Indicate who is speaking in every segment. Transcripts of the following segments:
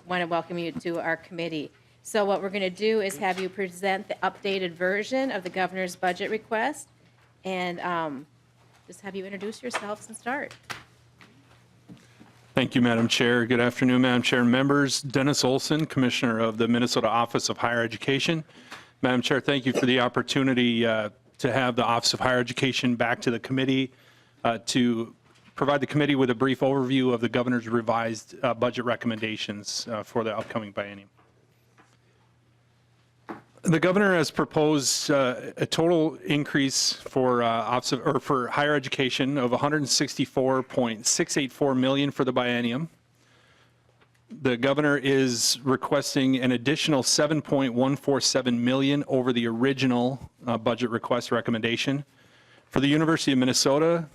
Speaker 1: want to welcome you to our committee. So what we're going to do is have you present the updated version of the governor's budget request, and just have you introduce yourselves and start.
Speaker 2: Thank you, Madam Chair. Good afternoon, Madam Chair and members. Dennis Olson, Commissioner of the Minnesota Office of Higher Education. Madam Chair, thank you for the opportunity to have the Office of Higher Education back to the committee to provide the committee with a brief overview of the governor's revised budget recommendations for the upcoming biennium. The governor has proposed a total increase for for higher education of $164.684 million for the biennium. The governor is requesting an additional $7.147 million over the original budget request recommendation. For the University of Minnesota,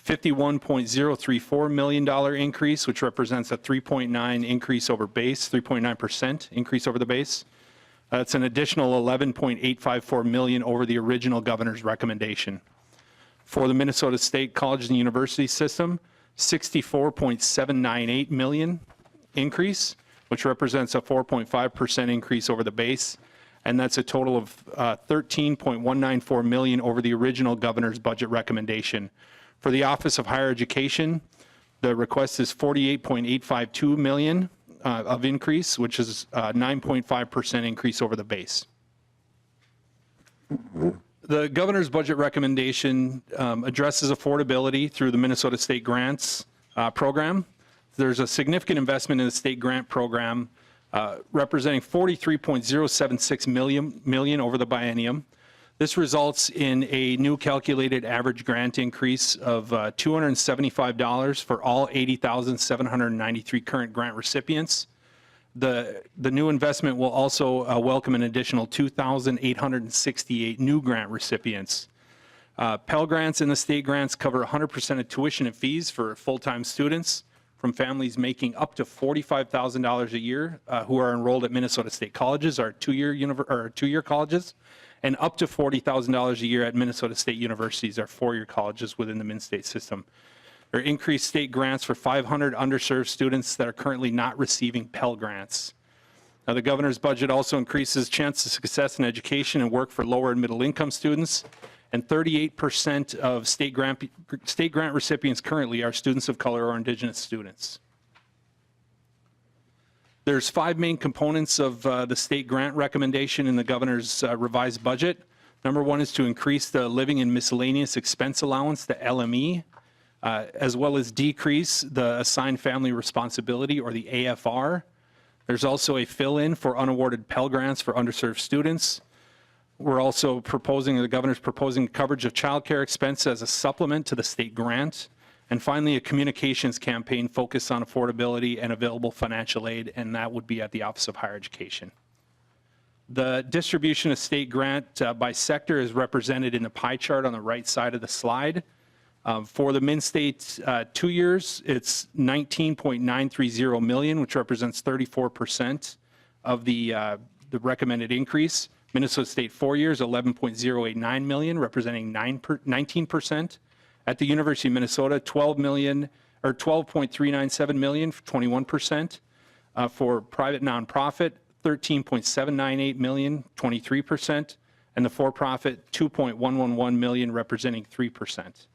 Speaker 2: $51.034 million increase, which represents a 3.9 increase over base, 3.9% increase over the base. That's an additional $11.854 million over the original governor's recommendation. For the Minnesota State Colleges and University System, $64.798 million increase, which represents a 4.5% increase over the base, and that's a total of $13.194 million over the original governor's budget recommendation. For the Office of Higher Education, the request is $48.852 million of increase, which is a 9.5% increase over the base. The governor's budget recommendation addresses affordability through the Minnesota State Grants program. There's a significant investment in the state grant program representing $43.076 million over the biennium. This results in a new calculated average grant increase of $275 for all 80,793 current grant recipients. The new investment will also welcome an additional 2,868 new grant recipients. Pell Grants and the state grants cover 100% of tuition and fees for full-time students from families making up to $45,000 a year who are enrolled at Minnesota State Colleges, our two-year colleges, and up to $40,000 a year at Minnesota State Universities, our four-year colleges within the Min-State system. There are increased state grants for 500 underserved students that are currently not receiving Pell Grants. Now, the governor's budget also increases chance of success in education and work for lower and middle income students, and 38% of state grant recipients currently are students of color or indigenous students. There's 5 main components of the state grant recommendation in the governor's revised budget. Number 1 is to increase the living and miscellaneous expense allowance, the LME, as well as decrease the assigned family responsibility, or the AFR. There's also a fill-in for unawarded Pell Grants for underserved students. We're also proposing, the governor's proposing coverage of child care expense as a supplement to the state grant. And finally, a communications campaign focused on affordability and available financial aid, and that would be at the Office of Higher Education. The distribution of state grant by sector is represented in the pie chart on the right side of the slide. For the Min-State 2 years, it's $19.930 million, which represents 34% of the recommended increase. Minnesota State 4 years, $11.089 million, representing 19%. At the University of Minnesota, $12.397 million, 21%. For private nonprofit, $13.798 million, 23%. And the for-profit, $2.111 million, representing 3%.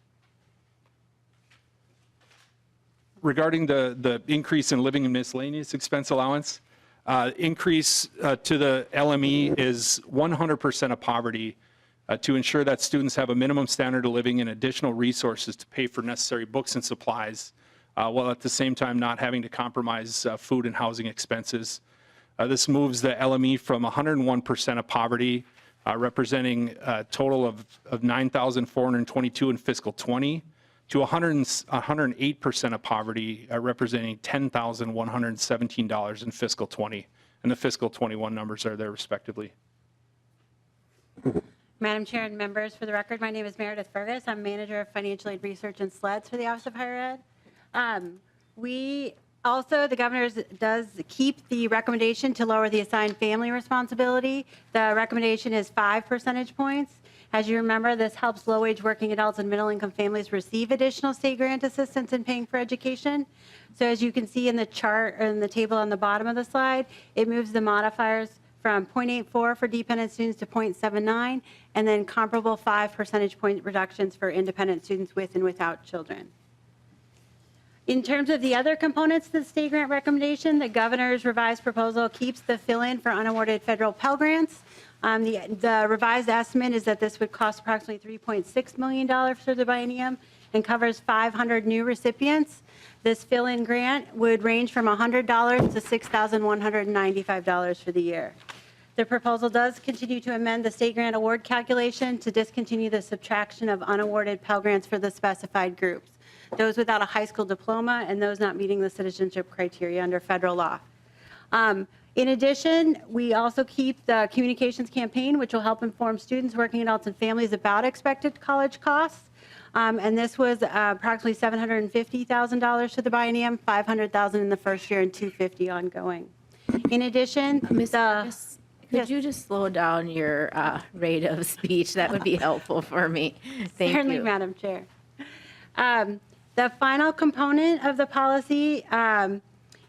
Speaker 2: Regarding the increase in living and miscellaneous expense allowance, increase to the LME is 100% of poverty to ensure that students have a minimum standard of living and additional resources to pay for necessary books and supplies, while at the same time not having to compromise food and housing expenses. This moves the LME from 101% of poverty, representing a total of 9,422 in fiscal 20, to 108% of poverty, representing $10,117 in fiscal 20. And the fiscal 21 numbers are there respectively.
Speaker 3: Madam Chair and members, for the record, my name is Meredith Fergus. I'm Manager of Financial Aid Research and SLEDs for the Office of Higher Ed. The governor does keep the recommendation to lower the assigned family responsibility. The recommendation is 5 percentage points. As you remember, this helps low-wage working adults and middle-income families receive additional state grant assistance in paying for education. So as you can see in the chart or in the table on the bottom of the slide, it moves the modifiers from 0.84 for dependent students to 0.79, and then comparable 5 percentage point reductions for independent students with and without children. In terms of the other components of the state grant recommendation, the governor's revised proposal keeps the fill-in for unawarded federal Pell Grants. The revised estimate is that this would cost approximately $3.6 million for the biennium and covers 500 new recipients. This fill-in grant would range from $100 to $6,195 for the year. The proposal does continue to amend the state grant award calculation to discontinue the subtraction of unawarded Pell Grants for the specified groups, those without a high school diploma and those not meeting the citizenship criteria under federal law. In addition, we also keep the communications campaign, which will help inform students, working adults, and families about expected college costs. And this was approximately $750,000 for the biennium, $500,000 in the first year, and $250,000 ongoing. In addition,
Speaker 1: Ms. Fergus, could you just slow down your rate of speech? That would be helpful for me. Thank
Speaker 3: certainly,
Speaker 1: you.
Speaker 3: Madam Chair. The final component of the policy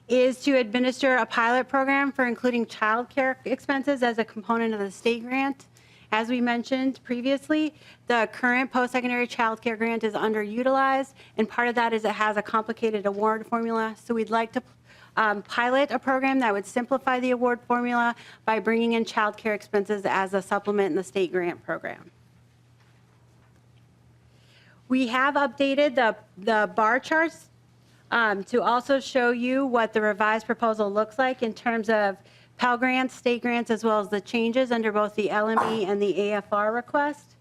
Speaker 3: is to administer a pilot program for including child care expenses as a component of the state grant. As we mentioned previously, the current post-secondary child care grant is underutilized, and part of that is it has a complicated award formula. So we'd like to pilot a program that would simplify the award formula by bringing in child care expenses as a supplement in the state grant program. We have updated the bar charts to also show you what the revised proposal looks like in terms of Pell Grants, state grants, as well as the changes under both the LME and the AFR request.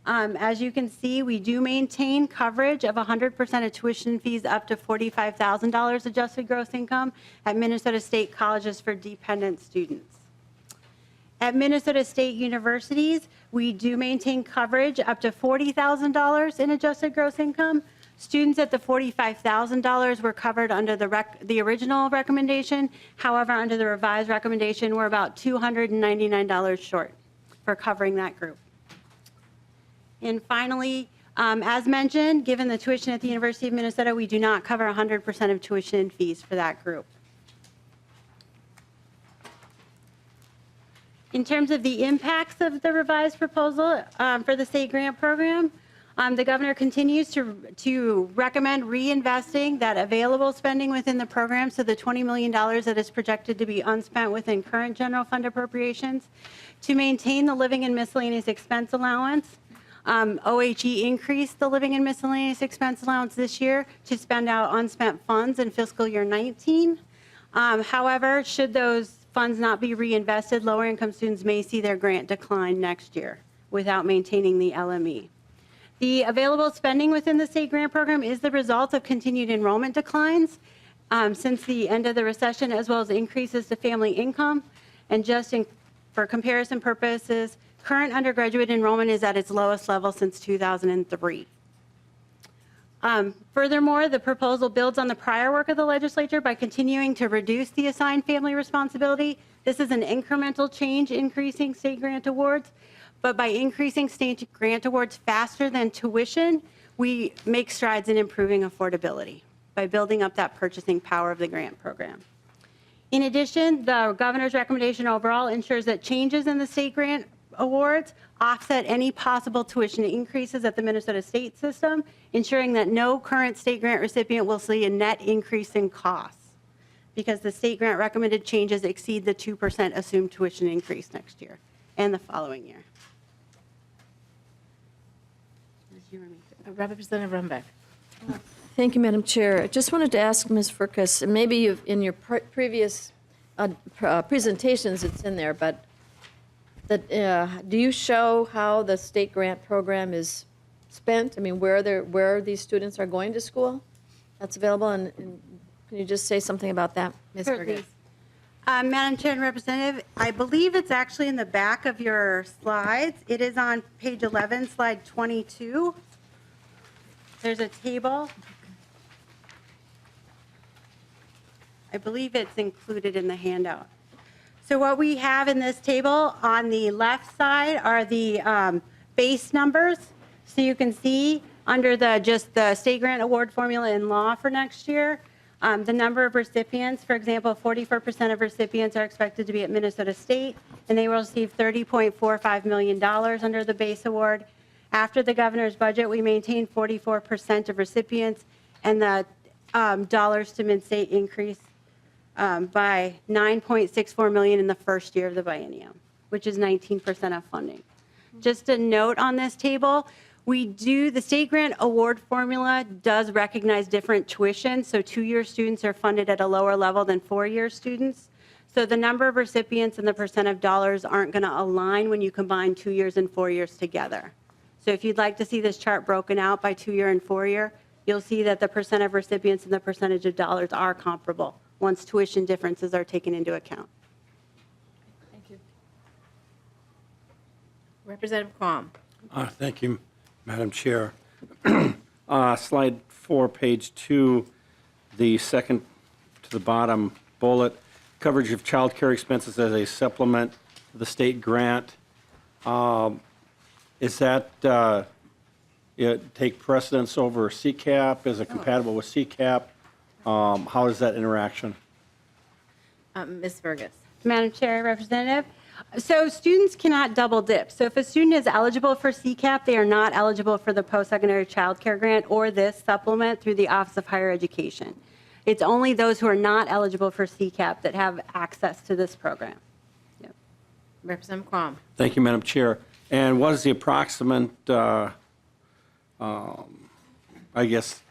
Speaker 3: As you can see, we do maintain coverage of 100% of tuition fees up to $45,000 adjusted gross income at Minnesota State colleges for dependent students. At Minnesota State universities, we do maintain coverage up to $40,000 in adjusted gross income. Students at the $45,000 were covered under the original recommendation. However, under the revised recommendation, we're about $299 short for covering that group. And finally, as mentioned, given the tuition at the University of Minnesota, we do not cover 100% of tuition fees for that group. In terms of the impacts of the revised proposal for the state grant program, the governor continues to recommend reinvesting that available spending within the program, so the $20 million that is projected to be unspent within current general fund appropriations, to maintain the living and miscellaneous expense allowance. OHE increased the living and miscellaneous expense allowance this year to spend out unspent funds in fiscal year 19. However, should those funds not be reinvested, lower income students may see their grant decline next year without maintaining the LME. The available spending within the state grant program is the result of continued enrollment declines since the end of the recession, as well as increases to family income. And just for comparison purposes, current undergraduate enrollment is at its lowest level since 2003. Furthermore, the proposal builds on the prior work of the legislature by continuing to reduce the assigned family responsibility. This is an incremental change, increasing state grant awards. But by increasing state grant awards faster than tuition, we make strides in improving affordability by building up that purchasing power of the grant program. In addition, the governor's recommendation overall ensures that changes in the state grant awards offset any possible tuition increases at the Minnesota state system, ensuring that no current state grant recipient will see a net increase in costs because the state grant recommended changes exceed the 2% assumed tuition increase next year and the following year.
Speaker 1: Representative Rumbeck.
Speaker 4: Thank you, Madam Chair. I just wanted to ask Ms. Furcus, and maybe in your previous presentations it's in there, but do you show how the state grant program is spent? I mean, where these students are going to school? That's available, and can you just say something about that, Ms. Furcus?
Speaker 3: Madam Chair and Representative, I believe it's actually in the back of your slides. It is on page 11, slide 22. There's a table. I believe it's included in the handout. So what we have in this table on the left side are the base numbers. So you can see under just the state grant award formula in law for next year, the number of recipients, for example, 44% of recipients are expected to be at Minnesota State, and they will receive $30.45 million under the base award. After the governor's budget, we maintain 44% of recipients, and the dollars to mid-state increase by $9.64 million in the first year of the biennium, which is 19% of funding. Just a note on this table, the state grant award formula does recognize different tuition, so 2-year students are funded at a lower level than 4-year students. So the number of recipients and the percent of dollars aren't going to align when you combine 2 years and 4 years together. So if you'd like to see this chart broken out by 2-year and 4-year, you'll see that the percent of recipients and the percentage of dollars are comparable once tuition differences are taken into account.
Speaker 4: Thank you.
Speaker 1: Representative Quam.
Speaker 5: Thank you, Madam Chair. Slide 4, page 2, the second to the bottom bullet, coverage of child care expenses as a supplement to the state grant. Is that take precedence over CCAP? Is it compatible with CCAP? How is that interaction?
Speaker 1: Ms. Fergus.
Speaker 3: Madam Chair, Representative. So students cannot double dip. So if a student is eligible for CCAP, they are not eligible for the post-secondary child care grant or this supplement through the Office of Higher Education. It's only those who are not eligible for CCAP that have access to this program. Yep.
Speaker 1: Representative Quam.
Speaker 5: Thank you, Madam Chair. And what is the approximate, I guess,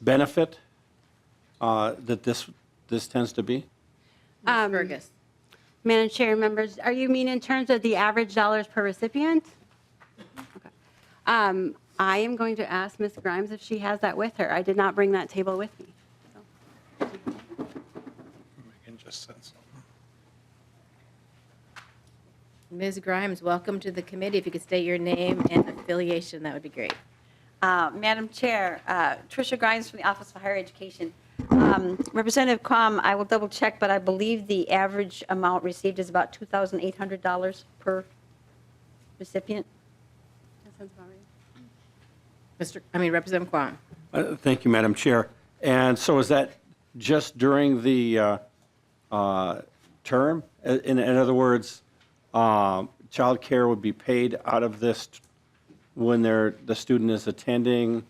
Speaker 5: benefit that this tends to be?
Speaker 1: Ms. Fergus.
Speaker 3: Madam Chair, members, are you mean in terms of the average dollars per recipient? Okay. I am going to ask Ms. Grimes if she has that with her. I did not bring that table with me. So.
Speaker 2: We can just send some.
Speaker 1: Ms. Grimes, welcome to the committee. If you could state your name and affiliation, that would be great.
Speaker 6: Madam Chair, Tricia Grimes from the Office of Higher Education. Representative Quam, I will double check, but I believe the average amount received is about $2,800 per recipient.
Speaker 3: That sounds about right.
Speaker 1: Representative Quam.
Speaker 5: Thank you, Madam Chair. And so is that just during the term? In other words, child care would be paid out of this when the student is attending?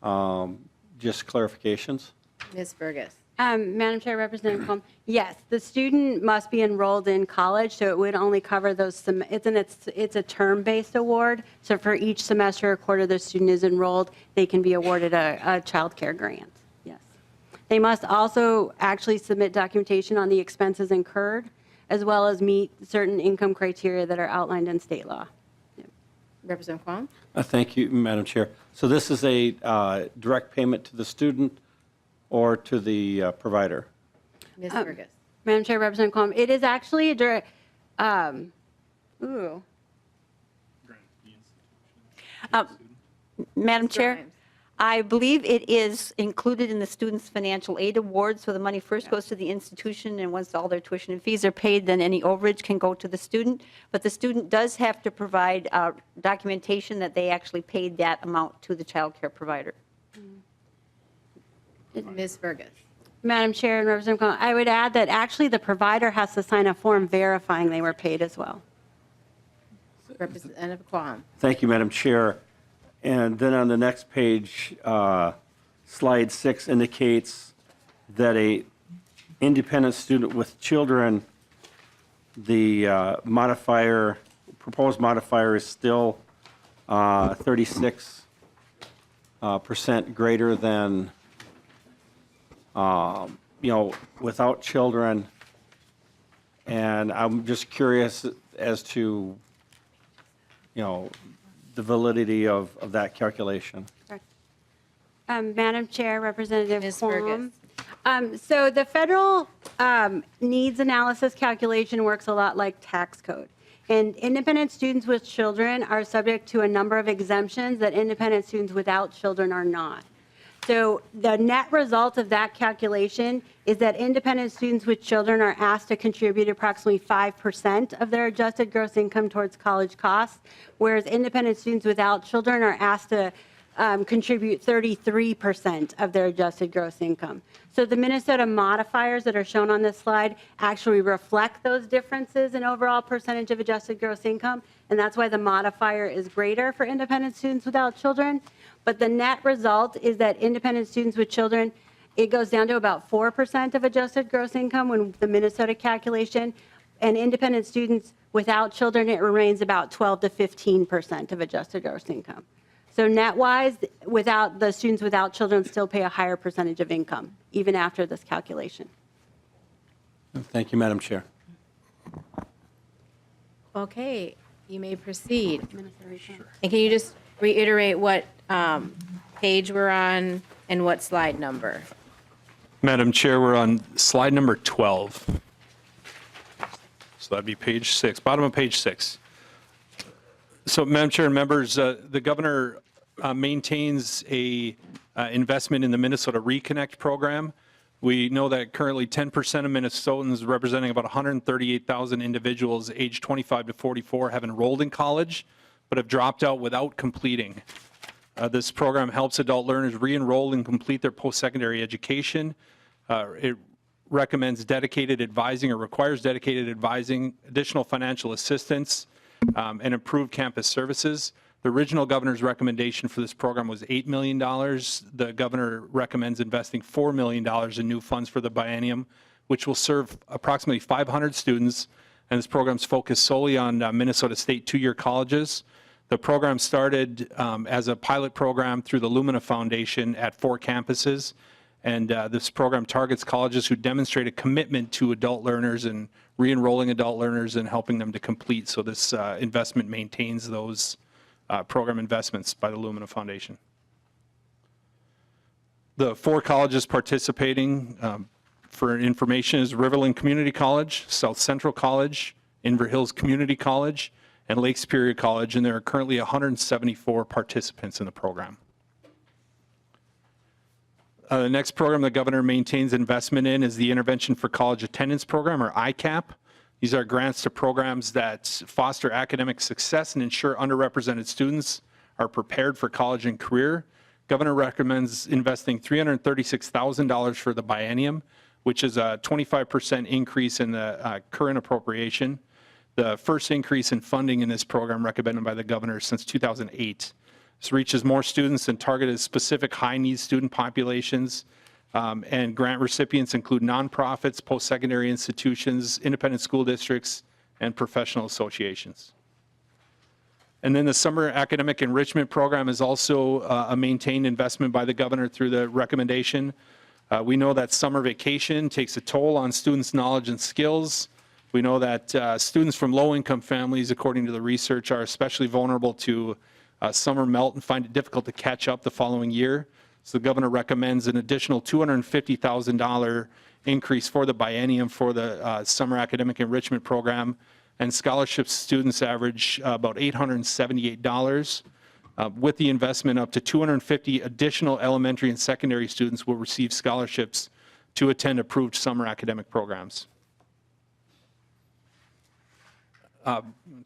Speaker 5: Just clarifications?
Speaker 1: Ms. Fergus.
Speaker 3: Madam Chair, Representative Combs, yes, the student must be enrolled in college, so it would only cover those, it's a term-based award, so for each semester or quarter the student is enrolled, they can be awarded a child care grant, yes. They must also actually submit documentation on the expenses incurred, as well as meet certain income criteria that are outlined in state law. Yep.
Speaker 1: Representative Quam.
Speaker 5: Thank you, Madam Chair. So this is a direct payment to the student or to the provider?
Speaker 1: Ms. Fergus.
Speaker 3: Madam Chair, Representative Combs, it is actually a direct,
Speaker 6: Madam Chair,
Speaker 1: Grimes.
Speaker 6: I believe it is included in the student's financial aid award, so the money first goes to the institution, and once all their tuition and fees are paid, then any overage can go to the student. But the student does have to provide documentation that they actually paid that amount to the child care provider.
Speaker 1: Ms. Fergus.
Speaker 3: Madam Chair and Representative Combs, I would add that actually the provider has to sign a form verifying they were paid as well.
Speaker 1: Representative Quam.
Speaker 5: Thank you, Madam Chair. And then on the next page, slide 6 indicates that a independent student with children, the proposed modifier is still 36% greater than, without children. And I'm just curious as to, the validity of that calculation.
Speaker 3: Madam Chair, Representative
Speaker 1: Ms.
Speaker 3: Quam. So the federal needs analysis calculation works a lot like tax code. And independent students with children are subject to a number of exemptions that independent students without children are not. So the net result of that calculation is that independent students with children are asked to contribute approximately 5% of their adjusted gross income towards college costs, whereas independent students without children are asked to contribute 33% of their adjusted gross income. So the Minnesota modifiers that are shown on this slide actually reflect those differences in overall percentage of adjusted gross income, and that's why the modifier is greater for independent students without children. But the net result is that independent students with children, it goes down to about 4% of adjusted gross income when the Minnesota calculation, and independent students without children, it remains about 12 to 15% of adjusted gross income. So net-wise, without the students without children still pay a higher percentage of income, even after this calculation.
Speaker 5: Thank you, Madam Chair.
Speaker 1: Okay, you may proceed. And can you just reiterate what page we're on and what slide number?
Speaker 2: Madam Chair, we're on slide number 12. So that'd be page 6, bottom of page 6. So, Madam Chair and members, the governor maintains a investment in the Minnesota Reconnect program. We know that currently 10% of Minnesotans, representing about 138,000 individuals aged 25 to 44, have enrolled in college, but have dropped out without completing. This program helps adult learners re-enroll and complete their post-secondary education. It recommends dedicated advising or requires dedicated advising, additional financial assistance, and improved campus services. The original governor's recommendation for this program was $8 million. The governor recommends investing $4 million in new funds for the biennium, which will serve approximately 500 students. And this program is focused solely on Minnesota State two-year colleges. The program started as a pilot program through the Lumina Foundation at 4 campuses. And this program targets colleges who demonstrate a commitment to adult learners and re-enrolling adult learners and helping them to complete. So this investment maintains those program investments by the Lumina Foundation. The 4 colleges participating for information is Riverland Community College, South Central College, Inver Hills Community College, and Lake Superior College, and there are currently 174 participants in the program. The next program the governor maintains investment in is the Intervention for College Attendance Program, or ICAP. These are grants to programs that foster academic success and ensure underrepresented students are prepared for college and career. Governor recommends investing $336,000 for the biennium, which is a 25% increase in the current appropriation. The first increase in funding in this program recommended by the governor since 2008. This reaches more students and targeted specific high-need student populations. And grant recipients include nonprofits, post-secondary institutions, independent school districts, and professional associations. And then the Summer Academic Enrichment Program is also a maintained investment by the governor through the recommendation. We know that summer vacation takes a toll on students' knowledge and skills. We know that students from low-income families, according to the research, are especially vulnerable to summer melt and find it difficult to catch up the following year. So the governor recommends an additional $250,000 increase for the biennium for the Summer Academic Enrichment Program, and scholarship students average about $878. With the investment, up to 250 additional elementary and secondary students will receive scholarships to attend approved summer academic programs.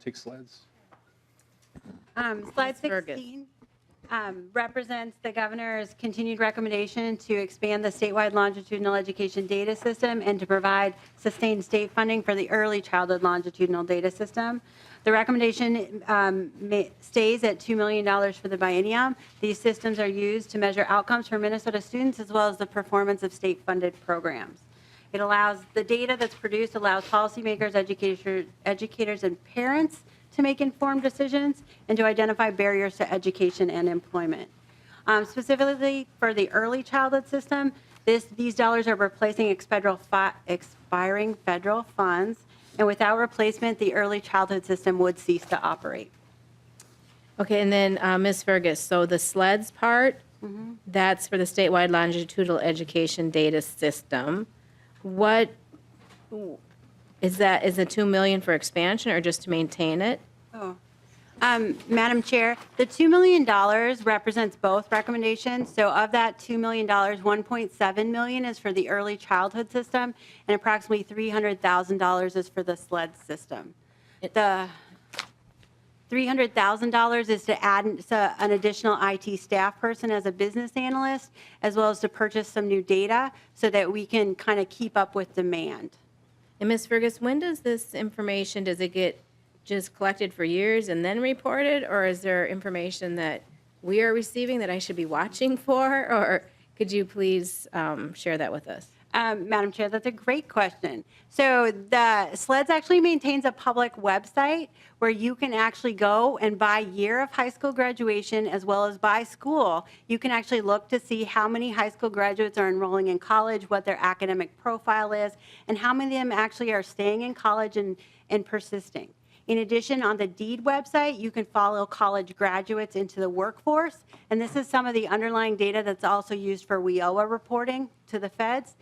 Speaker 2: Take slides.
Speaker 3: Slide
Speaker 1: Ms. Fergus.
Speaker 3: 16 represents the governor's continued recommendation to expand the statewide longitudinal education data system and to provide sustained state funding for the early childhood longitudinal data system. The recommendation stays at $2 million for the biennium. These systems are used to measure outcomes for Minnesota students as well as the performance of state-funded programs. It allows, the data that's produced allows policymakers, educators, and parents to make informed decisions and to identify barriers to education and employment. Specifically for the early childhood system, these dollars are replacing expiring federal funds, and without replacement, the early childhood system would cease to operate.
Speaker 1: Okay, and then Ms. Fergus, so the SLEDS part, that's for the statewide longitudinal education data system. What is that? Is the $2 million for expansion or just to maintain it?
Speaker 3: Oh, Madam Chair, the $2 million represents both recommendations. So of that $2 million, $1.7 million is for the early childhood system, and approximately $300,000 is for the SLED system. The $300,000 is to add an additional IT staff person as a business analyst, as well as to purchase some new data so that we can kind of keep up with demand.
Speaker 1: And Ms. Fergus, when does this information, does it get just collected for years and then reported? Or is there information that we are receiving that I should be watching for? Or could you please share that with us?
Speaker 3: Madam Chair, that's a great question. So the SLEDS actually maintains a public website where you can actually go and by year of high school graduation as well as by school, you can actually look to see how many high school graduates are enrolling in college, what their academic profile is, and how many of them actually are staying in college and persisting. In addition, on the DEED website, you can follow college graduates into the workforce, and this is some of the underlying data that's also used for WIOA reporting to the feds.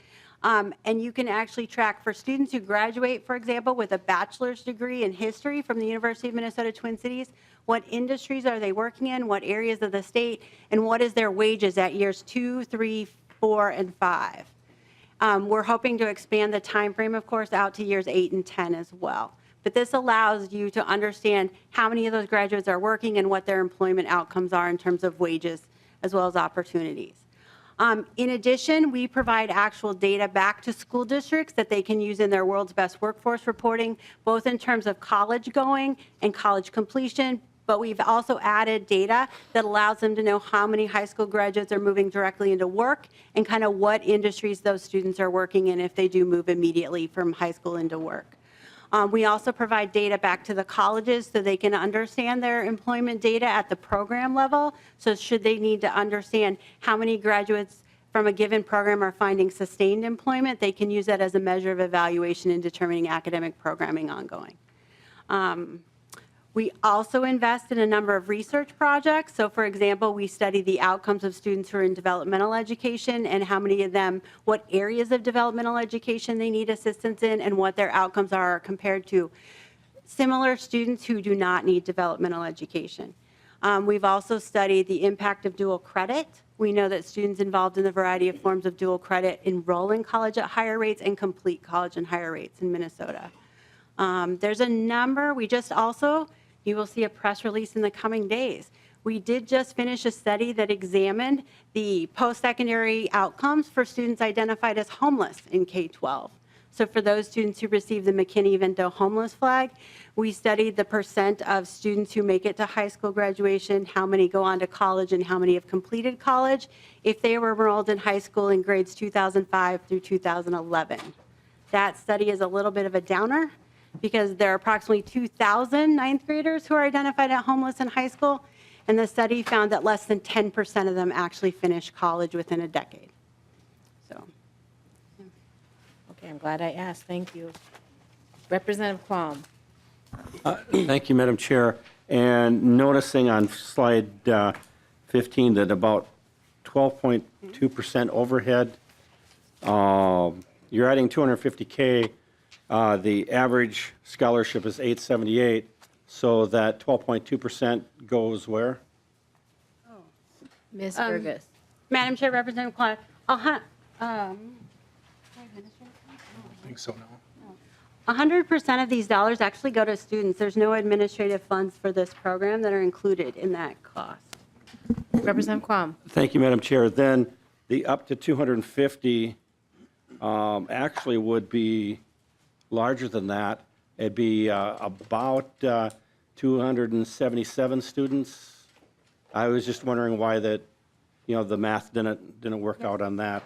Speaker 3: And you can actually track for students who graduate, for example, with a bachelor's degree in history from the University of Minnesota Twin Cities, what industries are they working in, what areas of the state, and what is their wages at years 2, 3, 4, and 5. We're hoping to expand the time frame, of course, out to years 8 and 10 as well. But this allows you to understand how many of those graduates are working and what their employment outcomes are in terms of wages as well as opportunities. In addition, we provide actual data back to school districts that they can use in their World's Best Workforce reporting, both in terms of college going and college completion, but we've also added data that allows them to know how many high school graduates are moving directly into work and kind of what industries those students are working in if they do move immediately from high school into work. We also provide data back to the colleges so they can understand their employment data at the program level. So should they need to understand how many graduates from a given program are finding sustained employment, they can use that as a measure of evaluation in determining academic programming ongoing. We also invest in a number of research projects. So for example, we study the outcomes of students who are in developmental education and how many of them, what areas of developmental education they need assistance in and what their outcomes are compared to similar students who do not need developmental education. We've also studied the impact of dual credit. We know that students involved in a variety of forms of dual credit enroll in college at higher rates and complete college at higher rates in Minnesota. There's a number, you will see a press release in the coming days. We did just finish a study that examined the post-secondary outcomes for students identified as homeless in K-12. So for those students who receive the McKinney-Vento homeless flag, we studied the percent of students who make it to high school graduation, how many go on to college, and how many have completed college if they were enrolled in high school in grades 2005 through 2011. That study is a little bit of a downer, because there are approximately 2,000 ninth graders who are identified as homeless in high school, and the study found that less than 10% of them actually finish college within a decade. So,
Speaker 1: Okay, I'm glad I asked. Thank you. Representative Quam.
Speaker 5: Thank you, Madam Chair. And noticing on slide 15 that about 12.2% overhead, you're adding $250K. The average scholarship is $878, so that 12.2% goes where?
Speaker 1: Ms. Fergus.
Speaker 3: Madam Chair, Representative Clark,
Speaker 2: I think so now.
Speaker 3: 100% of these dollars actually go to students. There's no administrative funds for this program that are included in that cost.
Speaker 1: Representative Quam.
Speaker 5: Thank you, Madam Chair. Then the up to 250 actually would be larger than that. It'd be about 277 students. I was just wondering why that, the math didn't work out on that.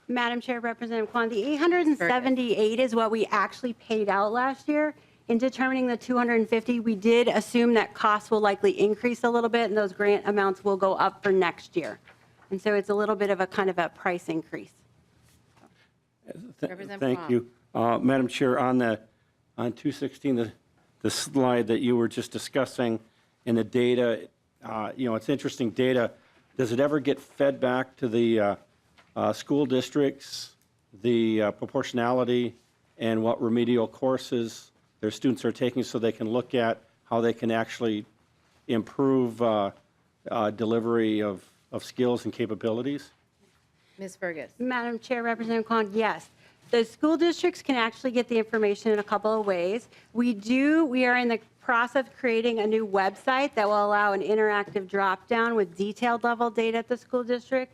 Speaker 3: Madam Chair, Representative Kwan, the 878 is what we actually paid out last year. In determining the 250, we did assume that costs will likely increase a little bit and those grant amounts will go up for next year. And so it's a little bit of a kind of a price increase.
Speaker 1: Representative
Speaker 5: Thank
Speaker 1: Quam.
Speaker 5: you. Madam Chair, on 216, the slide that you were just discussing in the data, it's interesting data. Does it ever get fed back to the school districts, the proportionality, and what remedial courses their students are taking so they can look at how they can actually improve delivery of skills and capabilities?
Speaker 1: Ms. Fergus?
Speaker 3: Madam Chair, Representative Kwong, yes. The school districts can actually get the information in a couple of ways. We are in the process of creating a new website that will allow an interactive drop-down with detailed level data at the school district.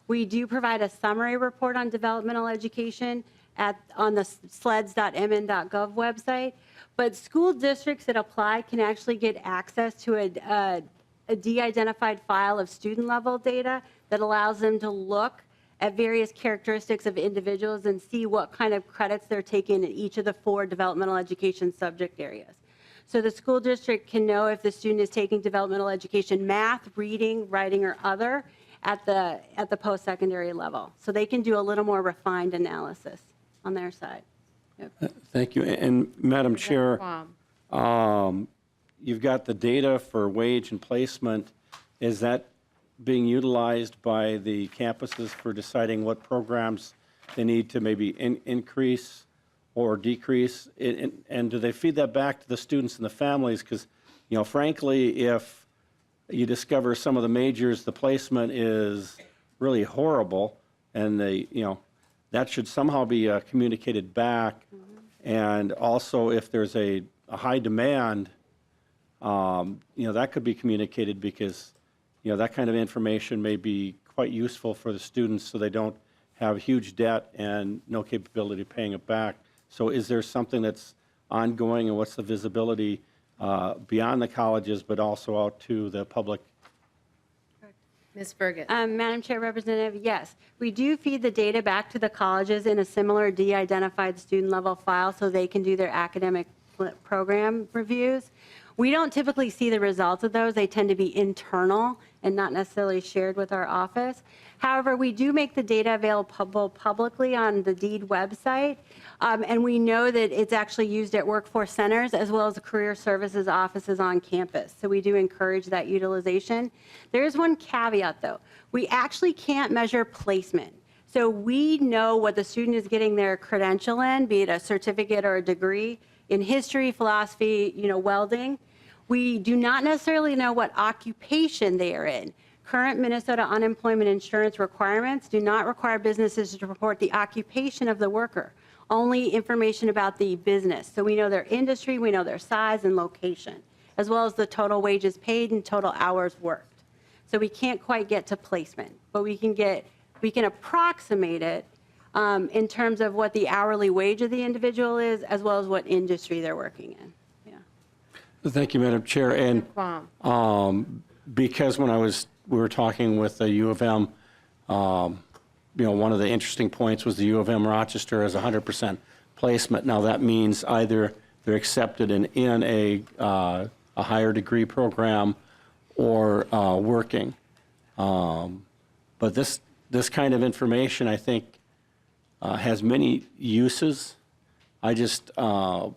Speaker 3: We do provide a summary report on developmental education on the sleds.mn.gov website. But school districts that apply can actually get access to a de-identified file of student-level data that allows them to look at various characteristics of individuals and see what kind of credits they're taking in each of the 4 developmental education subject areas. So the school district can know if the student is taking developmental education, math, reading, writing, or other at the post-secondary level. So they can do a little more refined analysis on their side. Yep.
Speaker 5: Thank you. And Madam Chair,
Speaker 1: Quam.
Speaker 5: you've got the data for wage and placement. Is that being utilized by the campuses for deciding what programs they need to maybe increase or decrease? And do they feed that back to the students and the families? Because, you know, frankly, if you discover some of the majors, the placement is really horrible, and that should somehow be communicated back. And also, if there's a high demand, that could be communicated, because that kind of information may be quite useful for the students, so they don't have huge debt and no capability of paying it back. So is there something that's ongoing, and what's the visibility beyond the colleges, but also out to the public?
Speaker 1: Ms. Fergus?
Speaker 3: Madam Chair, Representative, yes. We do feed the data back to the colleges in a similar de-identified student-level file so they can do their academic program reviews. We don't typically see the results of those. They tend to be internal and not necessarily shared with our office. However, we do make the data available publicly on the DEED website, and we know that it's actually used at workforce centers as well as the career services offices on campus. So we do encourage that utilization. There is one caveat, though. We actually can't measure placement. So we know what the student is getting their credential in, be it a certificate or a degree, in history, philosophy, welding. We do not necessarily know what occupation they are in. Current Minnesota unemployment insurance requirements do not require businesses to report the occupation of the worker, only information about the business. So we know their industry, we know their size and location, as well as the total wages paid and total hours worked. So we can't quite get to placement, but we can approximate it in terms of what the hourly wage of the individual is, as well as what industry they're working in. Yeah.
Speaker 5: Thank you, Madam Chair. And
Speaker 1: Quam.
Speaker 5: because we were talking with the U of M, one of the interesting points was the U of M Rochester has 100% placement. Now that means either they're accepted in a higher degree program or working. But this kind of information, I think, has many uses. I just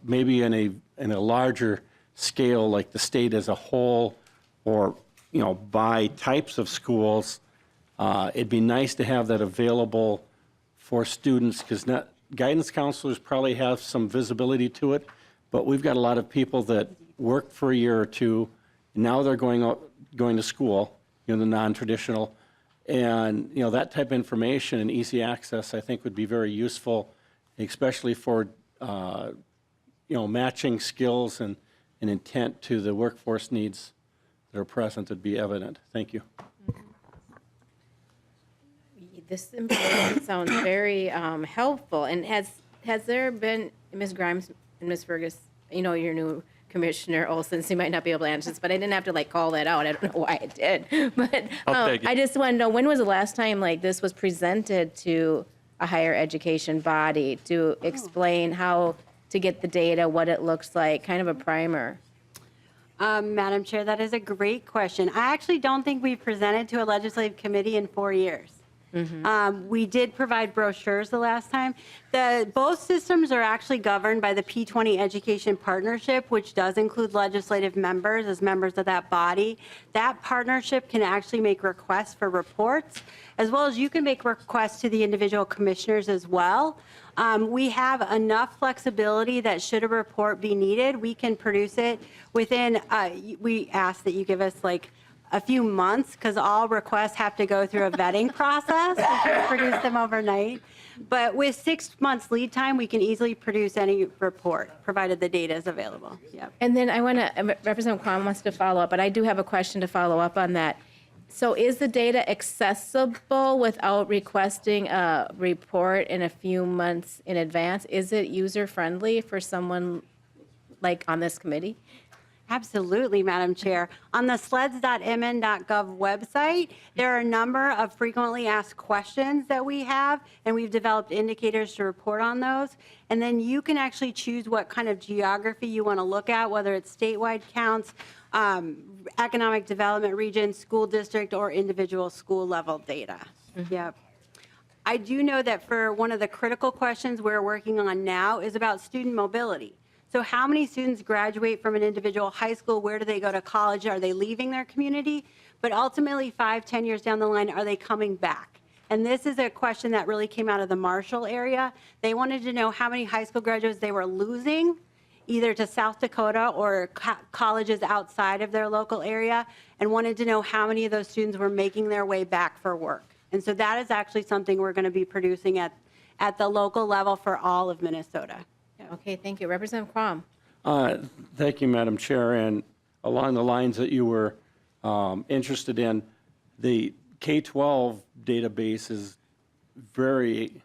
Speaker 5: maybe in a larger scale, like the state as a whole, or by types of schools, it'd be nice to have that available for students, because guidance counselors probably have some visibility to it, but we've got a lot of people that work for a year or two, and now they're going to school, the non-traditional. And, that type of information and easy access, I think, would be very useful, especially for, matching skills and intent to the workforce needs that are present would be evident. Thank you.
Speaker 1: This information sounds very helpful. And has there been, Ms. Grimes and Ms. Fergus, your new Commissioner Olson, so you might not be able to answer this, but I didn't have to call that out. I don't know why I did. But
Speaker 2: I'll take it.
Speaker 1: I just want to know, when was the last time this was presented to a higher education body to explain how to get the data, what it looks like, kind of a primer?
Speaker 3: Madam Chair, that is a great question. I actually don't think we've presented to a legislative committee in 4 years. We did provide brochures the last time. Both systems are actually governed by the P20 Education Partnership, which does include legislative members as members of that body. That partnership can actually make requests for reports, as well as you can make requests to the individual commissioners as well. We have enough flexibility that should a report be needed, we can produce it within, we ask that you give us like a few months, because all requests have to go through a vetting process. We can't produce them overnight. But with 6 months lead time, we can easily produce any report, provided the data is available. Yep.
Speaker 1: And then I want to, Representative Kwong wants to follow up, but I do have a question to follow up on that. So is the data accessible without requesting a report in a few months in advance? Is it user-friendly for someone like on this committee?
Speaker 3: Absolutely, Madam Chair. On the sleds.mn.gov website, there are a number of frequently asked questions that we have, and we've developed indicators to report on those. And then you can actually choose what kind of geography you want to look at, whether it's statewide counts, economic development region, school district, or individual school level data. Yep. I do know that for one of the critical questions we're working on now is about student mobility. So how many students graduate from an individual high school? Where do they go to college? Are they leaving their community? But ultimately, 5-10 years down the line, are they coming back? And this is a question that really came out of the Marshall area. They wanted to know how many high school graduates they were losing, either to South Dakota or colleges outside of their local area, and wanted to know how many of those students were making their way back for work. And so that is actually something we're going to be producing at the local level for all of Minnesota.
Speaker 1: Okay, thank you. Representative Kwong.
Speaker 5: Thank you, Madam Chair. And along the lines that you were interested in, the K-12 database is very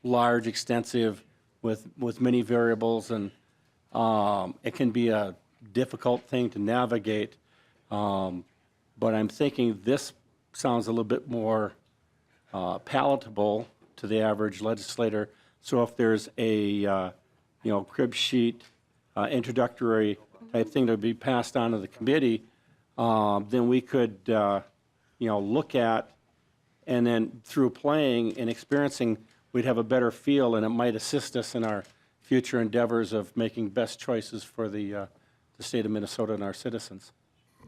Speaker 5: large, extensive, with many variables, and it can be a difficult thing to navigate. But I'm thinking this sounds a little bit more palatable to the average legislator. So if there's a crib sheet, introductory type thing to be passed on to the committee, then we could, look at, and then through playing and experiencing, we'd have a better feel, and it might assist us in our future endeavors of making best choices for the state of Minnesota and our citizens.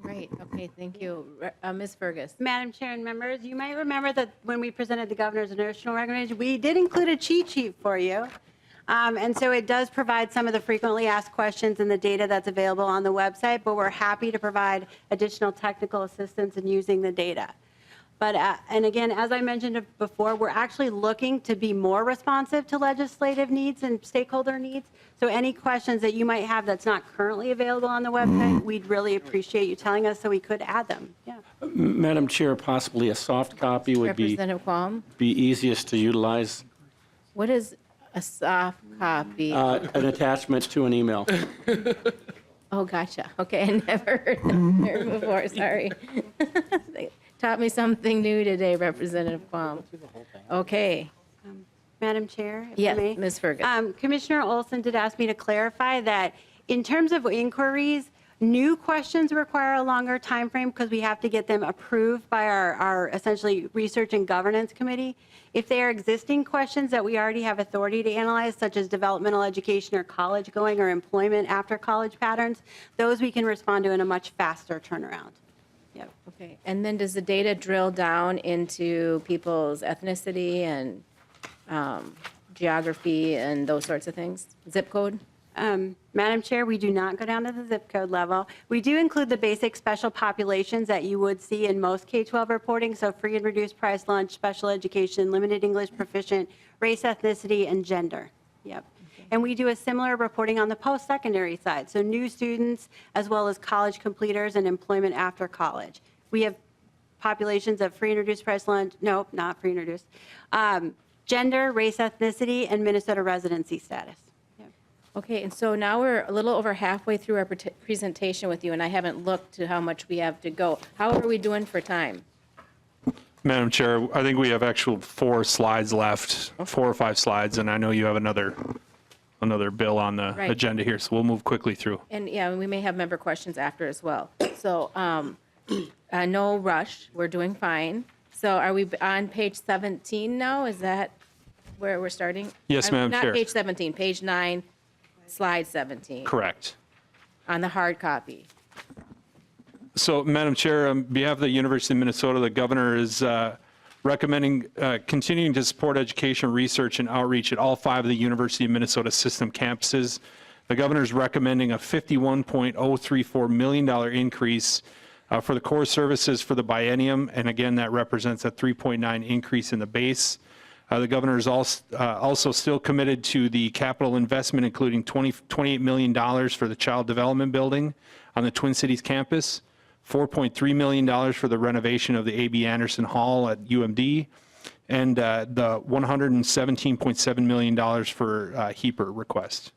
Speaker 1: Right, okay, thank you. Ms. Fergus.
Speaker 3: Madam Chair and members, you might remember that when we presented the governor's initial recommendation, we did include a cheat sheet for you. And so it does provide some of the frequently asked questions and the data that's available on the website, but we're happy to provide additional technical assistance in using the data. But, and again, as I mentioned before, we're actually looking to be more responsive to legislative needs and stakeholder needs. So any questions that you might have that's not currently available on the website, we'd really appreciate you telling us so we could add them. Yeah.
Speaker 5: Madam Chair, possibly a soft copy would be
Speaker 1: Representative Kwong.
Speaker 5: easiest to utilize.
Speaker 1: What is a soft copy?
Speaker 5: An attachment to an email.
Speaker 1: Oh, gotcha. Okay, I never heard that term before, sorry. They taught me something new today, Representative Kwong. Okay,
Speaker 3: Madam Chair, if I
Speaker 1: yes,
Speaker 3: may.
Speaker 1: Ms. Fergus.
Speaker 3: Commissioner Olson did ask me to clarify that in terms of inquiries, new questions require a longer time frame because we have to get them approved by our essentially research and governance committee. If they are existing questions that we already have authority to analyze, such as developmental education or college going or employment after college patterns, those we can respond to in a much faster turnaround. Yep.
Speaker 1: Okay, and then does the data drill down into people's ethnicity and geography and those sorts of things? Zip code?
Speaker 3: Madam Chair, we do not go down to the zip code level. We do include the basic special populations that you would see in most K-12 reporting, so free and reduced price lunch, special education, limited English proficient, race, ethnicity, and gender. Yep. And we do a similar reporting on the post-secondary side, so new students as well as college completers and employment after college. We have populations of free and reduced price lunch, no, not free and reduced, gender, race, ethnicity, and Minnesota residency status.
Speaker 1: Okay, and so now we're a little over halfway through our presentation with you, and I haven't looked to how much we have to go. How are we doing for time?
Speaker 2: Madam Chair, I think we have actual 4 slides left, 4 or 5 slides, and I know you have another bill on the
Speaker 1: Right.
Speaker 2: agenda here, so we'll move quickly through.
Speaker 1: And yeah, we may have member questions after as well. So no rush, we're doing fine. So are we on page 17 now? Is that where we're starting?
Speaker 2: Yes, Madam Chair.
Speaker 1: Not page 17, page 9, slide 17.
Speaker 2: Correct.
Speaker 1: On the hard copy.
Speaker 2: So, Madam Chair, on behalf of the University of Minnesota, the governor is recommending continuing to support education, research, and outreach at all 5 of the University of Minnesota system campuses. The governor is recommending a $51.034 million increase for the core services for the biennium, and again, that represents a 3.9 increase in the base. The governor is also still committed to the capital investment, including $28 million for the Child Development Building on the Twin Cities campus, $4.3 million for the renovation of the A.B. Anderson Hall at UMD, and the $117.7 million for HEAPR request.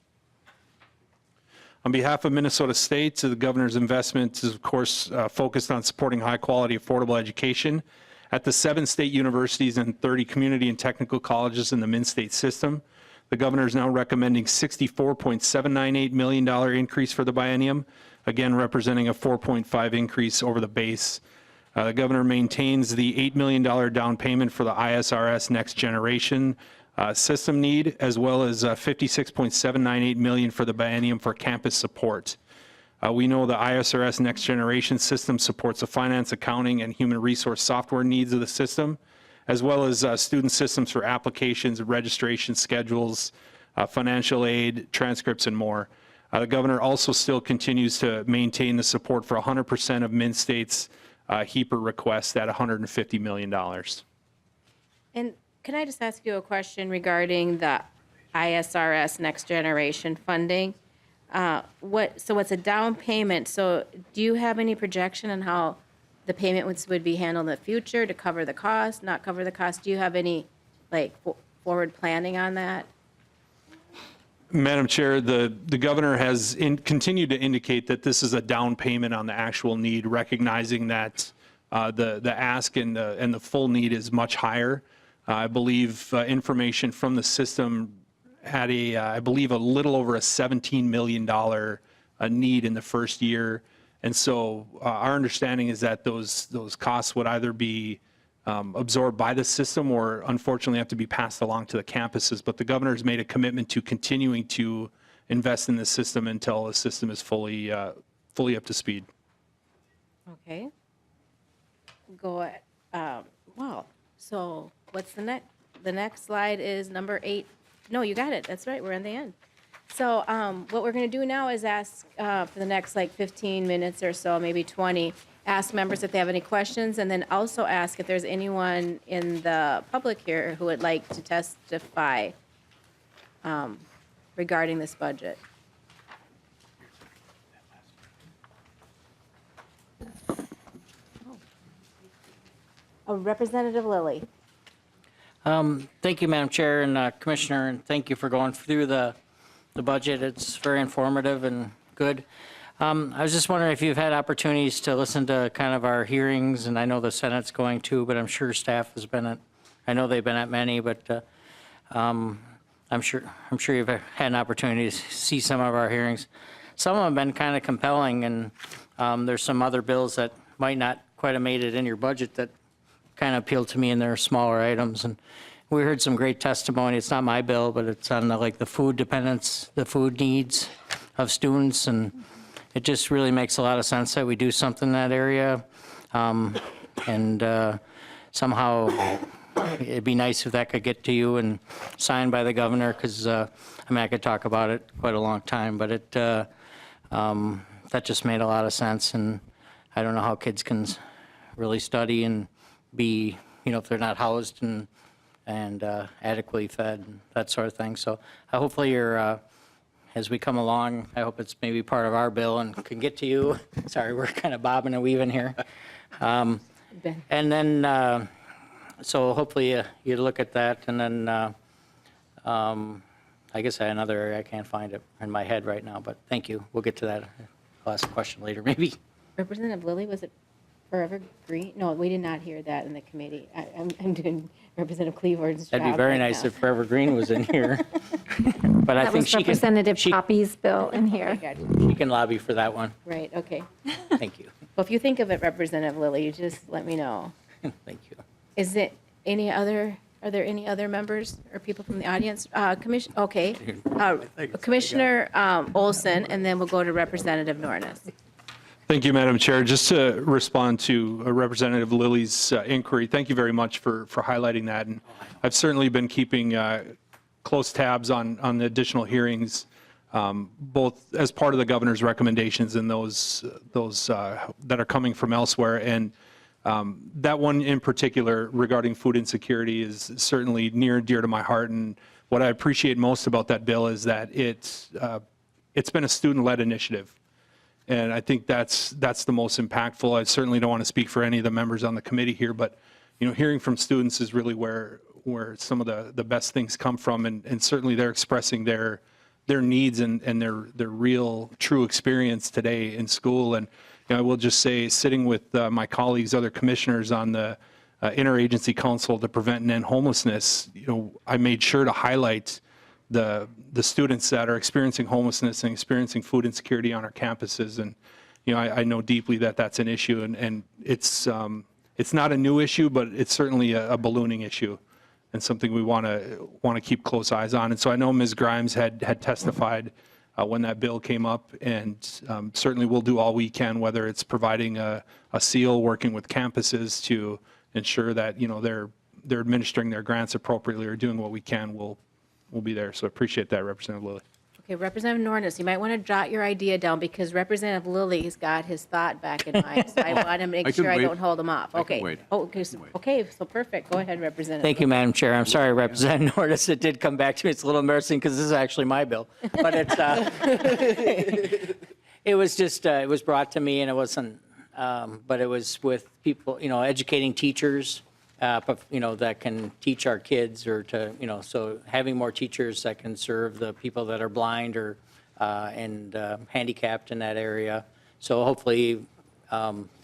Speaker 2: On behalf of Minnesota State, the governor's investment is, of course, focused on supporting high-quality, affordable education at the 7 state universities and 30 community and technical colleges in the Min-State system. The governor is now recommending $64.798 million increase for the biennium, again representing a 4.5 increase over the base. The governor maintains the $8 million down payment for the ISRS Next Generation system need, as well as $56.798 million for the biennium for campus support. We know the ISRS Next Generation system supports the finance, accounting, and human resource software needs of the system, as well as student systems for applications, registration schedules, financial aid, transcripts, and more. The governor also still continues to maintain the support for 100% of Min-State's HEAPR requests at $150 million.
Speaker 1: And can I just ask you a question regarding the ISRS Next Generation funding? So it's a down payment. So do you have any projection on how the payment would be handled in the future to cover the cost, not cover the cost? Do you have any forward planning on that?
Speaker 2: Madam Chair, the governor has continued to indicate that this is a down payment on the actual need, recognizing that the ask and the full need is much higher. I believe information from the system had I believe a little over a $17 million need in the first year. And so our understanding is that those costs would either be absorbed by the system or unfortunately have to be passed along to the campuses. But the governor has made a commitment to continuing to invest in the system until the system is fully up to speed.
Speaker 1: Okay. Go ahead. Well, so what's the next? The next slide is number 8. No, you got it. That's right. We're in the end. So what we're going to do now is ask for the next 15 minutes or so, maybe 20, ask members if they have any questions, and then also ask if there's anyone in the public here who would like to testify regarding this budget. Representative Lilly.
Speaker 7: Thank you, Madam Chair and Commissioner, and thank you for going through the budget. It's very informative and good. I was just wondering if you've had opportunities to listen to kind of our hearings, and I know the Senate's going to, but I'm sure staff has been at, I know they've been at many, but I'm sure you've had an opportunity to see some of our hearings. Some of them have been kind of compelling, and there's some other bills that might not quite have made it in your budget that kind of appealed to me, and they're smaller items. And we heard some great testimony. It's not my bill, but it's on the food dependence, the food needs of students, and it just really makes a lot of sense that we do something in that area. And somehow it'd be nice if that could get to you and signed by the governor, because I could talk about it quite a long time, but that just made a lot of sense. And I don't know how kids can really study and be, if they're not housed and adequately fed and that sort of thing. So hopefully you're, as we come along, I hope it's maybe part of our bill and can get to you. Sorry, we're kind of bobbing and weaving here. And then, so hopefully you look at that, and then I guess I had another area, I can't find it in my head right now, but thank you. We'll get to that. I'll ask a question later, maybe.
Speaker 1: Representative Lilly, was it Forever Green? No, we did not hear that in the committee. I'm doing Representative Cleaver's job.
Speaker 7: That'd be very
Speaker 1: right
Speaker 7: nice
Speaker 1: now.
Speaker 7: if Forever Green was in here. But I
Speaker 8: That
Speaker 7: think
Speaker 8: was
Speaker 7: she
Speaker 8: Representative
Speaker 7: can,
Speaker 8: Poppy's bill in here.
Speaker 1: Okay, gotcha.
Speaker 7: she can lobby for that one.
Speaker 1: Right, okay.
Speaker 7: Thank you.
Speaker 1: Well, if you think of it, Representative Lilly, you just let me know.
Speaker 7: Thank you.
Speaker 1: Is it are there any other members or people from the audience? Commissioner Olson, and then we'll go to Representative Nornes.
Speaker 2: Thank you, Madam Chair. Just to respond to Representative Lilly's inquiry, thank you very much for highlighting that. And I've certainly been keeping close tabs on the additional hearings, both as part of the governor's recommendations and those that are coming from elsewhere. And that one in particular regarding food insecurity is certainly near and dear to my heart. And what I appreciate most about that bill is that it's been a student-led initiative. And I think that's the most impactful. I certainly don't want to speak for any of the members on the committee here, but hearing from students is really where some of the best things come from, and certainly they're expressing their needs and their real true experience today in school. And I will just say, sitting with my colleagues, other commissioners on the Interagency Council to Prevent and End Homelessness, I made sure to highlight the students that are experiencing homelessness and experiencing food insecurity on our campuses. And I know deeply that that's an issue, and it's not a new issue, but it's certainly a ballooning issue and something we want to keep close eyes on. And so I know Ms. Grimes had testified when that bill came up, and certainly we'll do all we can, whether it's providing a seal, working with campuses to ensure that they're administering their grants appropriately, or doing what we can. We'll be there. So I appreciate that, Representative Lilly.
Speaker 1: Okay, Representative Nornes, you might want to jot your idea down because Representative Lilly's got his thought back in mind. So I want to make sure I
Speaker 8: wait.
Speaker 1: don't hold him off.
Speaker 8: I can
Speaker 1: Okay.
Speaker 8: wait.
Speaker 1: Oh, okay, so perfect. Go ahead, Representative.
Speaker 7: Thank you, Madam Chair. I'm sorry, Representative Nornes, it did come back to me. It's a little embarrassing because this is actually my bill. But it's, it was just, it was brought to me and it wasn't, but it was with people, educating teachers, that can teach our kids, or to, so having more teachers that can serve the people that are blind or and handicapped in that area. So hopefully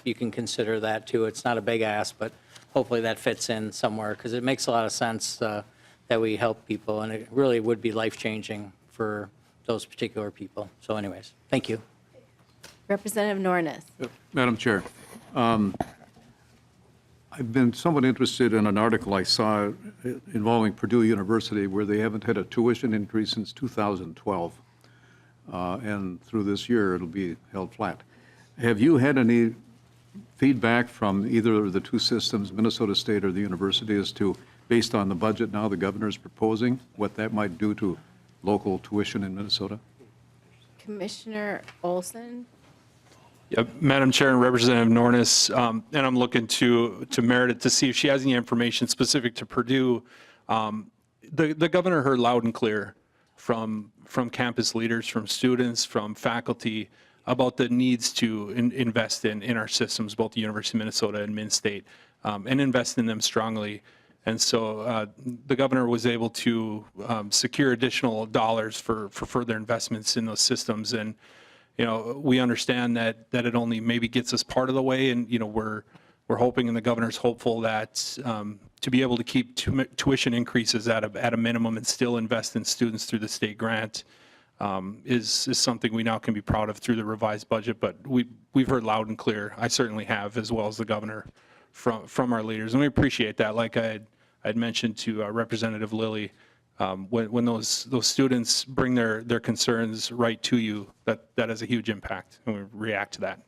Speaker 7: you can consider that too. It's not a big ask, but hopefully that fits in somewhere, because it makes a lot of sense that we help people, and it really would be life-changing for those particular people. So anyways, thank you.
Speaker 1: Representative Nornes.
Speaker 8: Madam Chair, I've been somewhat interested in an article I saw involving Purdue University, where they haven't had a tuition increase since 2012. And through this year, it'll be held flat. Have you had any feedback from either of the two systems, Minnesota State or the university, as to, based on the budget now the governor's proposing, what that might do to local tuition in Minnesota?
Speaker 1: Commissioner Olson.
Speaker 2: Yeah, Madam Chair and Representative Nornes, and I'm looking to Meredith to see if she has any information specific to Purdue. The governor heard loud and clear from campus leaders, from students, from faculty about the needs to invest in our systems, both the University of Minnesota and Min State, and invest in them strongly. And so the governor was able to secure additional dollars for further investments in those systems. And we understand that it only maybe gets us part of the way, and we're hoping, and the governor's hopeful, that to be able to keep tuition increases at a minimum and still invest in students through the state grant is something we now can be proud of through the revised budget. But we've heard loud and clear. I certainly have, as well as the governor, from our leaders, and we appreciate that. Like I'd mentioned to Representative Lilly, when those students bring their concerns right to you, that has a huge impact, and we react to that.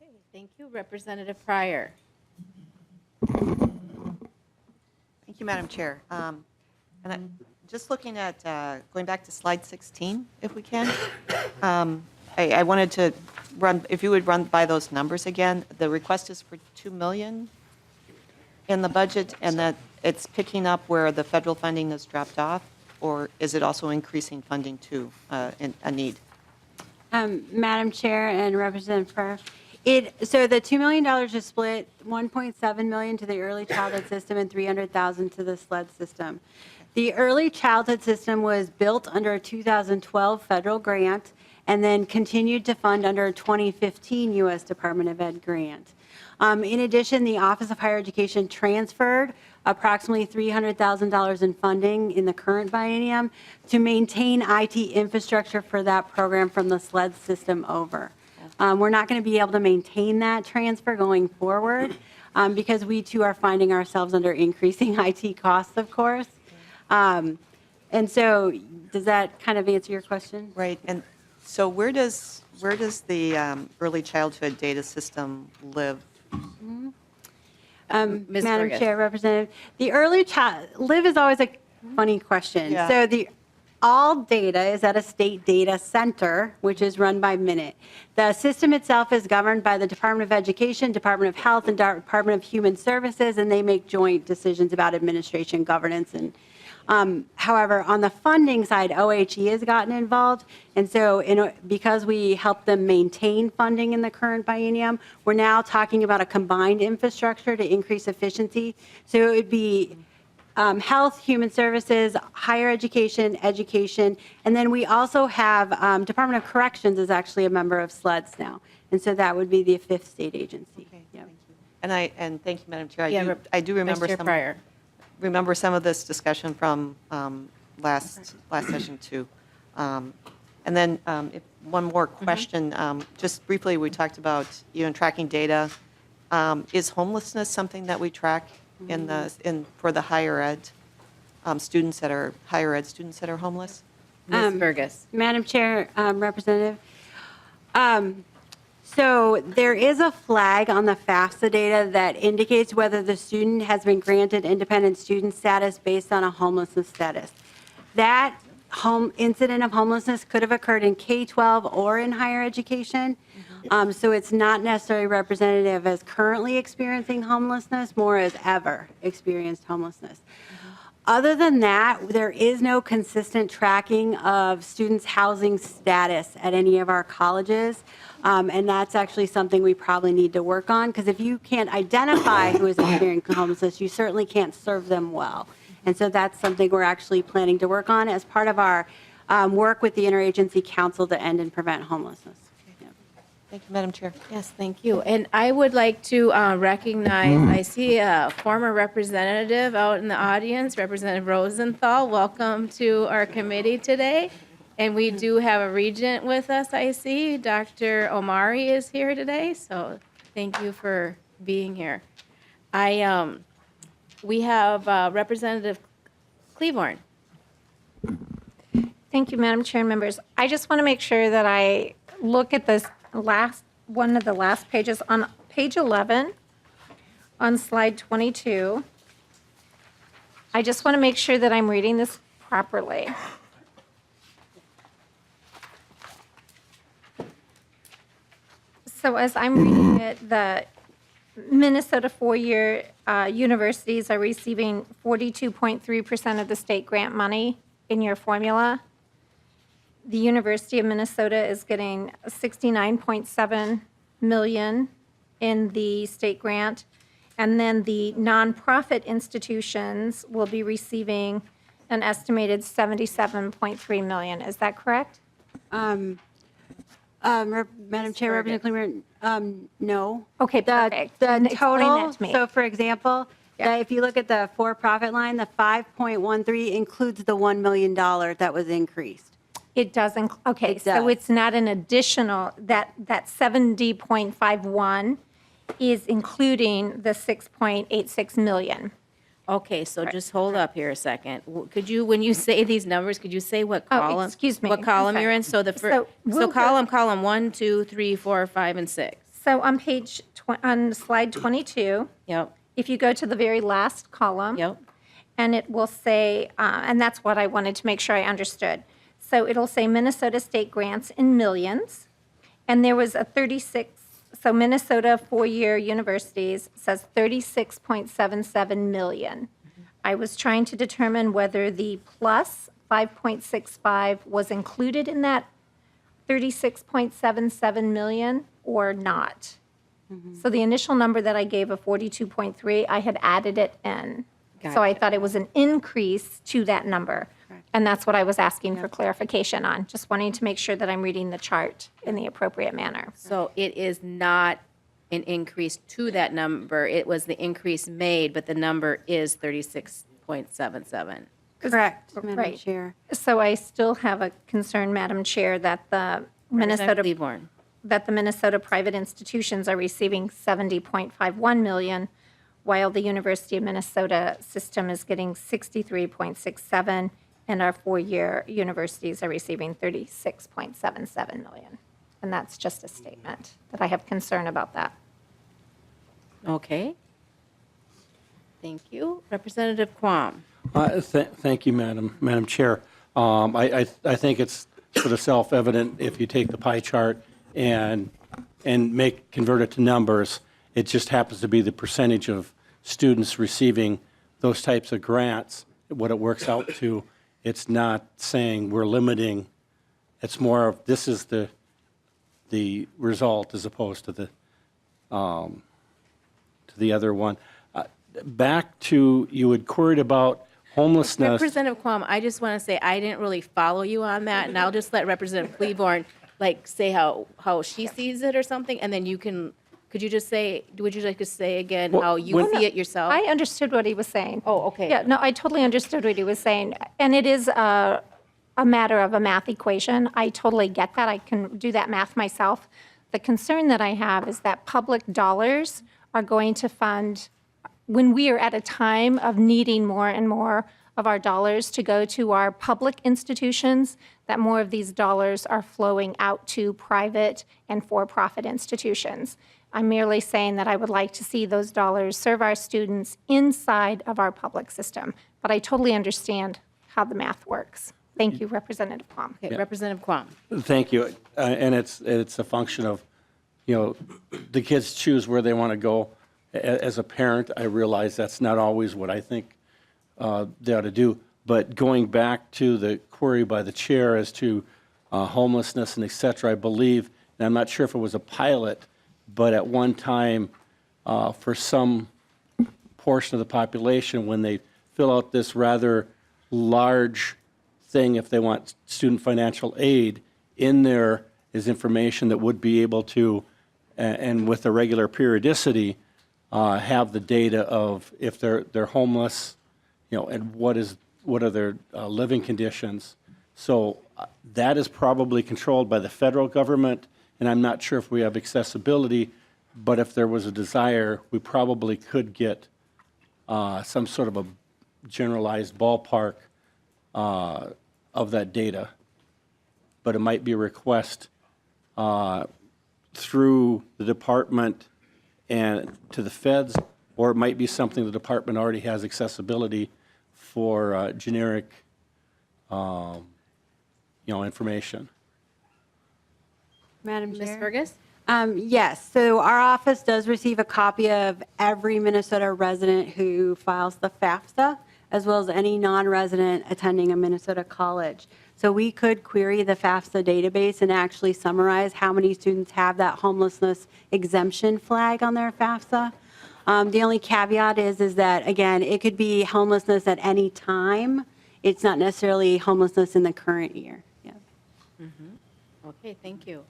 Speaker 1: Okay, thank you. Representative Pryor.
Speaker 9: Thank you, Madam Chair. And I'm just looking at, going back to slide 16, if we can. I wanted to run, if you would run by those numbers again. The request is for $2 million in the budget, and that it's picking up where the federal funding has dropped off, or is it also increasing funding too, in a need?
Speaker 3: Madam Chair and Representative Pryor, so the $2 million is split, $1.7 million to the early childhood system and $300,000 to the SLED system. The early childhood system was built under a 2012 federal grant and then continued to fund under a 2015 U.S. Department of Ed grant. In addition, the Office of Higher Education transferred approximately $300,000 in funding in the current biennium to maintain IT infrastructure for that program from the SLED system over. We're not going to be able to maintain that transfer going forward. because we too are finding ourselves under increasing IT costs, of course. And so does that kind of answer your question?
Speaker 9: Right, and so where does the early childhood data system live?
Speaker 1: Ms.
Speaker 3: Madam
Speaker 1: Burgess.
Speaker 3: Chair, Representative, the early child, live is always a funny question.
Speaker 9: Yeah.
Speaker 3: So all data is at a state data center, which is run by Minute. The system itself is governed by the Department of Education, Department of Health, and Department of Human Services, and they make joint decisions about administration, governance, and however, on the funding side, OHE has gotten involved, and so because we help them maintain funding in the current biennium, we're now talking about a combined infrastructure to increase efficiency. So it would be health, human services, higher education, and then we also have Department of Corrections is actually a member of SLEDS now, and so that would be the fifth state agency.
Speaker 9: Okay,
Speaker 3: Yep.
Speaker 9: thank you. And thank you, Madam Chair.
Speaker 1: Yeah,
Speaker 9: I do
Speaker 1: Vice
Speaker 9: remember
Speaker 1: Chair
Speaker 9: some.
Speaker 1: Pryor.
Speaker 9: Remember some of this discussion from last session too. And then one more question, just briefly, we talked about, tracking data. Is homelessness something that we track for the higher ed students that are homeless?
Speaker 1: Ms. Burgess.
Speaker 3: Madam Chair, Representative, so there is a flag on the FAFSA data that indicates whether the student has been granted independent student status based on a homelessness status. That incident of homelessness could have occurred in K-12 or in higher education. So it's not necessarily representative as currently experiencing homelessness, more as ever experienced homelessness. Other than that, there is no consistent tracking of students' housing status at any of our colleges. And that's actually something we probably need to work on, because if you can't identify who is experiencing homelessness, you certainly can't serve them well. And so that's something we're actually planning to work on as part of our work with the Interagency Council to End and Prevent Homelessness.
Speaker 9: Thank you, Madam Chair.
Speaker 1: Yes, thank you. And I would like to recognize, I see a former representative out in the audience, Representative Rosenthal. Welcome to our committee today. And we do have a regent with us, I see. Dr. Omari is here today, so thank you for being here. We have Representative Cleaborn.
Speaker 10: Thank you, Madam Chair and members. I just want to make sure that I look at this one of the last pages on page 11 on slide 22. I just want to make sure that I'm reading this properly. So as I'm reading it, the Minnesota four-year universities are receiving 42.3% of the state grant money in your formula. The University of Minnesota is getting 69.7 million in the state grant. And then the nonprofit institutions will be receiving an estimated 77.3 million. Is that correct?
Speaker 3: Madam Chair, Representative Cleaver, no.
Speaker 10: Okay, perfect.
Speaker 3: The
Speaker 10: Then explain
Speaker 3: total,
Speaker 10: that to me.
Speaker 3: so for example, if you look at the for-profit line, the 5.13 includes the $1 million that was increased.
Speaker 10: It doesn't, okay,
Speaker 3: It
Speaker 10: so
Speaker 3: does.
Speaker 10: it's not an additional, that 70.51 is including the 6.86 million.
Speaker 1: Okay, so just hold up here a second. Could you, when you say these numbers, could you say what column?
Speaker 10: excuse me.
Speaker 1: What column
Speaker 10: I'm
Speaker 1: you're in?
Speaker 10: sorry.
Speaker 1: So
Speaker 10: So we'll go-
Speaker 1: column 1, 2, 3, 4, 5, and 6.
Speaker 10: So on on slide 22,
Speaker 1: Yep,
Speaker 10: if you go to the very last column.
Speaker 1: yep.
Speaker 10: And it will say, and that's what I wanted to make sure I understood. So it'll say Minnesota state grants in millions. And there was a 36, so Minnesota four-year universities says 36.77 million. I was trying to determine whether the plus 5.65 was included in that 36.77 million or not. So the initial number that I gave of 42.3, I had added it in. So I thought it was an increase to that number. And that's what I was asking for clarification on, just wanting to make sure that I'm reading the chart in the appropriate manner.
Speaker 1: So it is not an increase to that number. It was the increase made, but the number is 36.77.
Speaker 3: Correct, Madam
Speaker 10: Right.
Speaker 3: Chair.
Speaker 10: So I still have a concern, Madam Chair, that the
Speaker 1: Representative
Speaker 10: Minnesota
Speaker 1: Cleaborn.
Speaker 10: that the Minnesota private institutions are receiving 70.51 million, while the University of Minnesota system is getting 63.67, and our four-year universities are receiving 36.77 million. And that's just a statement that I have concern about that.
Speaker 1: Okay. Thank you. Representative Quam.
Speaker 5: Thank you, Madam Chair. I think it's sort of self-evident if you take the pie chart and convert it to numbers. It just happens to be the percentage of students receiving those types of grants, what it works out to. It's not saying we're limiting. It's more of this is the result as opposed to the other one. Back to, you had queried about homelessness.
Speaker 1: Representative Quam, I just want to say I didn't really follow you on that, and I'll just let Representative Cleaborn say how she sees it or something, and then could you just say, would you like to say again how you see it yourself?
Speaker 10: I understood what he was saying.
Speaker 1: Oh, okay.
Speaker 10: Yeah, no, I totally understood what he was saying. And it is a matter of a math equation. I totally get that. I can do that math myself. The concern that I have is that public dollars are going to fund, when we are at a time of needing more and more of our dollars to go to our public institutions, that more of these dollars are flowing out to private and for-profit institutions. I'm merely saying that I would like to see those dollars serve our students inside of our public system. But I totally understand how the math works. Thank you, Representative Quam.
Speaker 1: Okay, Representative Quam.
Speaker 5: Thank you. And it's a function of, the kids choose where they want to go. As a parent, I realize that's not always what I think they ought to do. But going back to the query by the chair as to homelessness and et cetera, I believe, and I'm not sure if it was a pilot, but at one time, for some portion of the population, when they fill out this rather large thing, if they want student financial aid, in there is information that would be able to, and with a regular periodicity, have the data of if they're homeless, and what are their living conditions. So that is probably controlled by the federal government, and I'm not sure if we have accessibility, but if there was a desire, we probably could get some sort of a generalized ballpark of that data. But it might be a request through the department and to the feds, or it might be something the department already has accessibility for generic, information.
Speaker 3: Madam
Speaker 1: Ms.
Speaker 3: Chair?
Speaker 1: Fergus?
Speaker 3: Yes, so our office does receive a copy of every Minnesota resident who files the FAFSA, as well as any non-resident attending a Minnesota college. So we could query the FAFSA database and actually summarize how many students have that homelessness exemption flag on their FAFSA. The only caveat is that, again, it could be homelessness at any time. It's not necessarily homelessness in the current year. Yeah.
Speaker 1: Okay, thank you.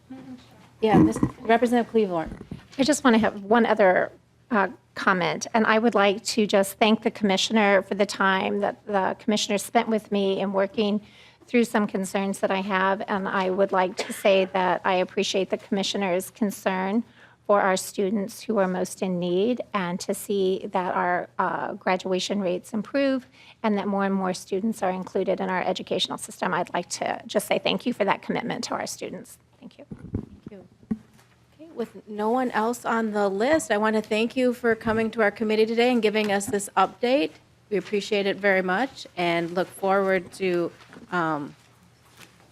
Speaker 1: Yeah, Representative Cleaborn.
Speaker 10: I just want to have one other comment, and I would like to just thank the commissioner for the time that the commissioner spent with me in working through some concerns that I have, and I would like to say that I appreciate the commissioner's concern for our students who are most in need, and to see that our graduation rates improve and that more and more students are included in our educational system. I'd like to just say thank you for that commitment to our students. Thank you.
Speaker 1: Okay, with no one else on the list, I want to thank you for coming to our committee today and giving us this update. We appreciate it very much and look forward to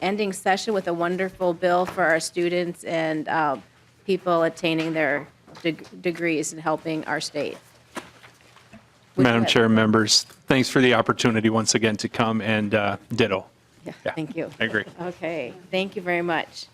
Speaker 1: ending session with a wonderful bill for our students and people attaining their degrees and helping our state.
Speaker 2: Madam Chair, members, thanks for the opportunity once again to come and ditto.
Speaker 1: Yeah, thank you.
Speaker 2: I agree.
Speaker 1: Okay, thank you very much.